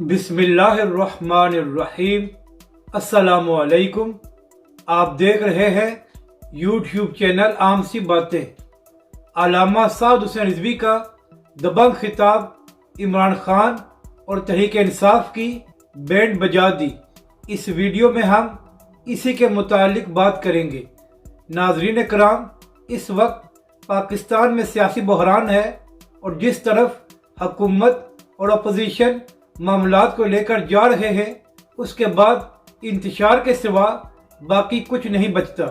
बिस्मिल्लाहिर्रहमानिर्रहीम। अस्सलामु अलैकुम। आप देख रहे हैं यूट्यूब चैनल आम सी बातें। अल्लामा साद हुसैन रिजवी का दबंग खिताब इमरान खान और तहरीक इंसाफ की बैंड बजा दी। इस वीडियो में हम इसी के मुतालिक बात करेंगे। नाजरीन कराम, इस वक्त पाकिस्तान में सियासी बहरान है और जिस तरफ हुकूमत और अपोजिशन मामलात को लेकर जा रहे हैं, उसके बाद इंतशार के सिवा बाकी कुछ नहीं बचता।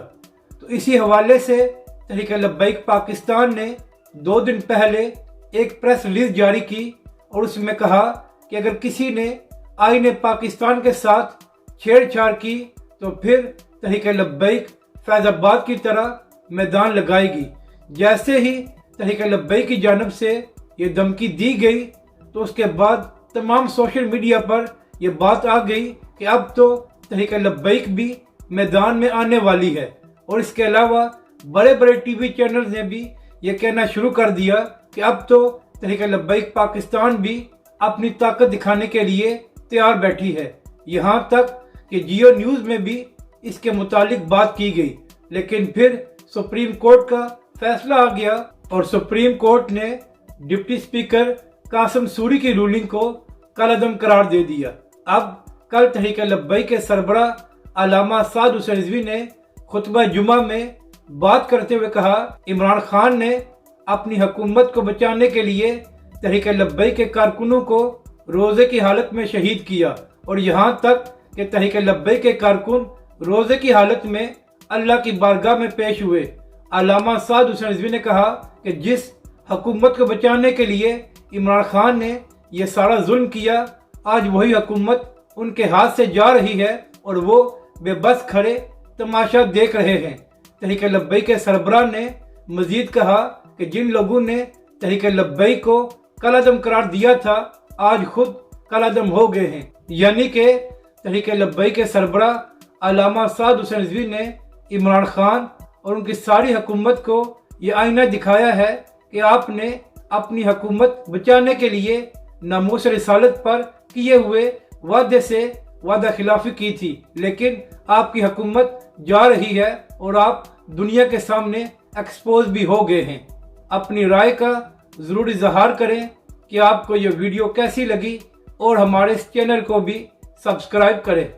तो इसी हवाले से तहरीक लब्बैक पाकिस्तान ने 2 दिन पहले एक प्रेस रिलीज जारी की और उसमें कहा कि अगर किसी ने आईन पाकिस्तान के साथ छेड़छाड़ की तो फिर तहरीक लब्बैक फैजाबाद की तरह मैदान लगाएगी। जैसे ही तहरीक लब्बैक की जानिब से ये धमकी दी गई तो उसके बाद तमाम सोशल मीडिया पर यह बात आ गई कि अब तो तहरीक लब्बैक भी मैदान में आने वाली है। और इसके अलावा बड़े बड़े टीवी चैनल ने भी ये कहना शुरू कर दिया कि अब तो तहरीक लब्बैक पाकिस्तान भी अपनी ताकत दिखाने के लिए तैयार बैठी है। यहाँ तक कि जियो न्यूज़ में भी इसके मुतालिक बात की गई, लेकिन फिर सुप्रीम कोर्ट का फैसला आ गया और सुप्रीम कोर्ट ने डिप्टी स्पीकर कासिम सूरी की रूलिंग को कलअदम करार दे दिया। अब कल तहरीक लब्बैक के सरबराह अल्लामा साद हुसैन रिजवी ने खुतबा जुमा में बात करते हुए कहा, इमरान खान ने अपनी हुकूमत को बचाने के लिए तहरीक लब्बैक के कारकुनों को रोजे की हालत में शहीद किया और यहाँ तक कि तहरीक लब्बैक के कारकुन रोजे की हालत में अल्लाह की बारगाह में पेश हुए। अल्लामा साद हुसैन रिजवी ने कहा कि जिस हुकूमत को बचाने के लिए इमरान खान ने यह सारा जुल्म किया, आज वही हुकूमत उनके हाथ से जा रही है और वो बेबस खड़े तमाशा देख रहे हैं। तहरीक लब्बैक के सरबराह ने मजीद कहा कि जिन लोगों ने तहरीक लब्बैक को कलअदम करार दिया था, आज खुद कलअदम हो गए हैं। यानी कि तहरीक लब्बैक के सरबराह अल्लामा साद हुसैन रिजवी ने इमरान खान और उनकी सारी हुकूमत को ये आईना दिखाया है कि आपने अपनी हुकूमत बचाने के लिए नामूस रिसालत पर किए हुए वादे से वादा खिलाफी की थी, लेकिन आपकी हुकूमत जा रही है और आप दुनिया के सामने एक्सपोज भी हो गए हैं। अपनी राय का ज़रूर इजहार करें कि आपको ये वीडियो कैसी लगी और हमारे इस चैनल को भी सब्सक्राइब करें।